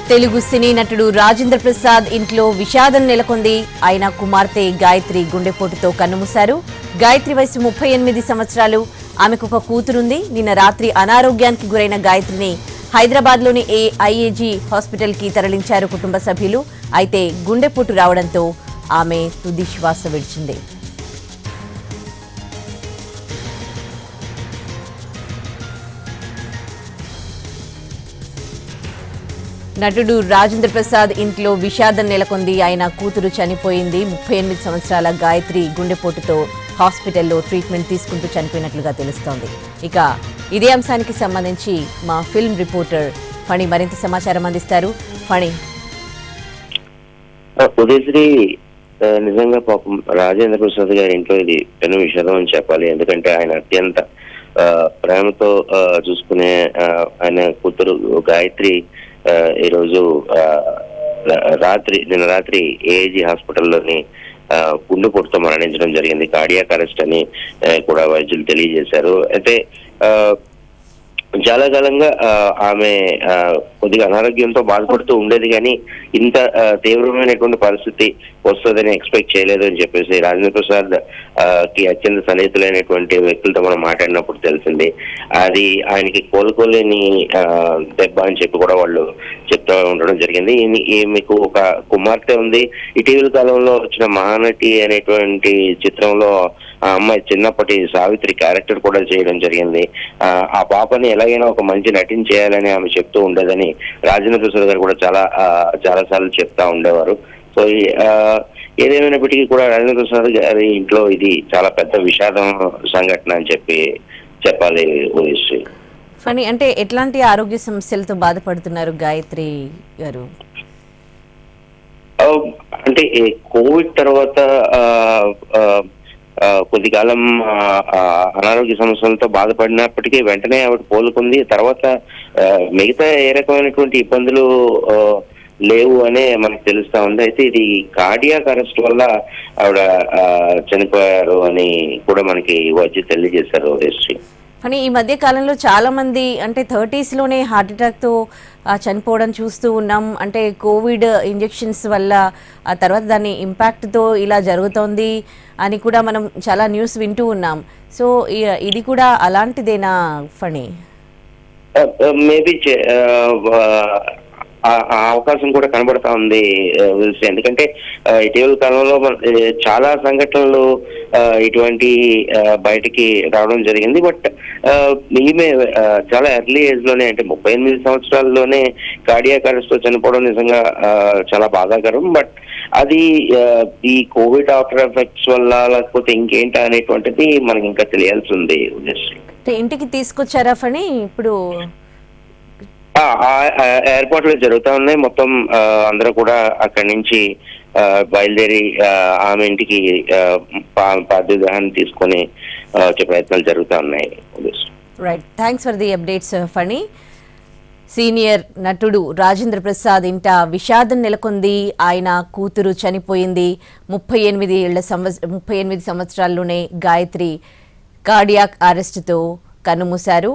తెలుగు సినీ నటుడు రాజేంద్ర ప్రసాద్ ఇంట్లో విషాదం నెలకొంది. ఆయన కుమార్తె గాయత్రి గుండెపోటుతో కన్నుమూశారు. గాయత్రి వయసు 38 సంవత్సరాలు. ఆమెకు ఒక కూతురుంది. నిన్న రాత్రి అనారోగ్యానికి గురైన గాయత్రిని హైదరాబాద్లోని ఐఏజీ హాస్పిటల్కి తరలించారు కుటుంబ సభ్యులు. అయితే గుండెపోటు రావడంతో ఆమె తుది శ్వాస విడిచింది. నటుడు రాజేంద్ర ప్రసాద్ ఇంట్లో విషాదం నెలకొంది. ఆయన కూతురు చనిపోయింది. 38 సంవత్సరాల గాయత్రి గుండెపోటుతో హాస్పిటల్లో ట్రీట్మెంట్ తీసుకుంటూ చనిపోయినట్లుగా తెలుస్తోంది. ఇక ఇదే అంశానికి సంబంధించి మా ఫిల్మ్ రిపోర్టర్ ఫణి మరింత సమాచారం అందిస్తారు. ఫణి, ఉదయశ్రీ, నిజంగా పాపం రాజేంద్ర ప్రసాద్ గారి ఇంట్లో ఇది పెను విషాదం అని చెప్పాలి. ఎందుకంటే ఆయన అత్యంత ప్రేమతో చూసుకునే ఆయన కూతురు గాయత్రి ఈరోజు నిన్న రాత్రి ఏఐజీ హాస్పిటల్లోని గుండెపోటుతో మరణించడం జరిగింది. కార్డియాక్ అరెస్ట్ అని కూడా వైద్యులు తెలియజేశారు. అయితే చాలా కాలంగా ఆమె కొద్దిగా అనారోగ్యంతో బాధపడుతూ ఉండేది, కానీ ఇంత తీవ్రమైనటువంటి పరిస్థితి వస్తుందని ఎక్స్పెక్ట్ చేయలేదు అని చెప్పేసి రాజేంద్ర ప్రసాద్ కి అత్యంత సన్నిహితులైనటువంటి వ్యక్తులతో మనం మాట్లాడినప్పుడు తెలిసింది. అది ఆయనకి కోలుకోలేని దెబ్బ అని చెప్పి కూడా వాళ్ళు చెప్తూ ఉండడం జరిగింది. మీకు ఒక కుమార్తె ఉంది. ఇటీవల కాలంలో వచ్చిన మహానటి అనేటువంటి చిత్రంలో ఆ అమ్మాయి చిన్నప్పటి సావిత్రి క్యారెక్టర్ కూడా చేయడం జరిగింది. ఆ పాపని ఎలాగైనా ఒక మంచి నటిని చేయాలని ఆమె చెప్తూ ఉండేదని రాజేంద్ర ప్రసాద్ గారు కూడా చాలా సార్లు చెప్తా ఉండేవారు. సో ఏదేమైనప్పటికీ కూడా రాజేంద్ర ప్రసాద్ గారి ఇంట్లో ఇది చాలా పెద్ద విషాదం సంఘటన అని చెప్పాలి. ఫణి, అంటే ఎట్లాంటి ఆరోగ్య సమస్యలతో బాధపడుతున్నారు గాయత్రి గారు? అంటే కోవిడ్ తర్వాత కొద్ది కాలం అనారోగ్య సమస్యలతో బాధపడినప్పటికీ వెంటనే ఆవిడ కోలుకుంది. తర్వాత మిగతా ఏ రకమైనటువంటి ఇబ్బందులు లేవు అనే మనకు తెలుస్తా ఉంది. అయితే ఇది కార్డియాక్ అరెస్ట్ వల్ల ఆవిడ చనిపోయారు అని కూడా మనకి వచ్చి తెలియజేశారు. కానీ ఈ మధ్య కాలంలో చాలా మంది అంటే 30s లోనే హార్ట్ అటాక్ తో చనిపోవడం చూస్తూ ఉన్నాం. అంటే కోవిడ్ ఇంజెక్షన్స్ వల్ల ఆ తర్వాత దాని ఇంపాక్ట్ తో ఇలా జరుగుతోంది అని కూడా మనం చాలా న్యూస్ వింటూ ఉన్నాం. సో ఇది కూడా అలాంటిదేనా ఫణి? మేబీ ఆ అవకాశం కూడా కనబడతా ఉంది. ఎందుకంటే ఇటీవల కాలంలో చాలా సంఘటనలు ఇటువంటి బయటికి రావడం జరిగింది. బట్ ఈమె చాలా ఎర్లీ ఏజ్ లోనే, అంటే 38 సంవత్సరాల్లోనే కార్డియాక్ అరెస్ట్ తో చనిపోవడం నిజంగా చాలా బాధాకరం. బట్ అది ఈ కోవిడ్ ఆఫ్టర్ ఎఫెక్ట్స్ వల్ల లేకపోతే ఇంకేంటా అనేటువంటిది మనకి ఇంకా తెలియాల్సి ఉంది. ఇంటికి తీసుకొచ్చారా ఫణి? ఇప్పుడు ఎయిర్పోర్ట్ లో జరుగుతా ఉన్నాయి. మొత్తం అందరూ కూడా అక్కడి నుంచి బయలుదేరి ఆమె ఇంటికి పార్థివాన్ని తీసుకొని వచ్చే ప్రయత్నాలు జరుగుతూ ఉన్నాయి. Right, thanks for the updates Phani. Senior నటుడు రాజేంద్ర ప్రసాద్ ఇంట విషాదం నెలకొంది. ఆయన కూతురు చనిపోయింది. 38 సంవత్సరాల్లోనే గాయత్రి కార్డియాక్ అరెస్ట్తో కన్నుమూశారు.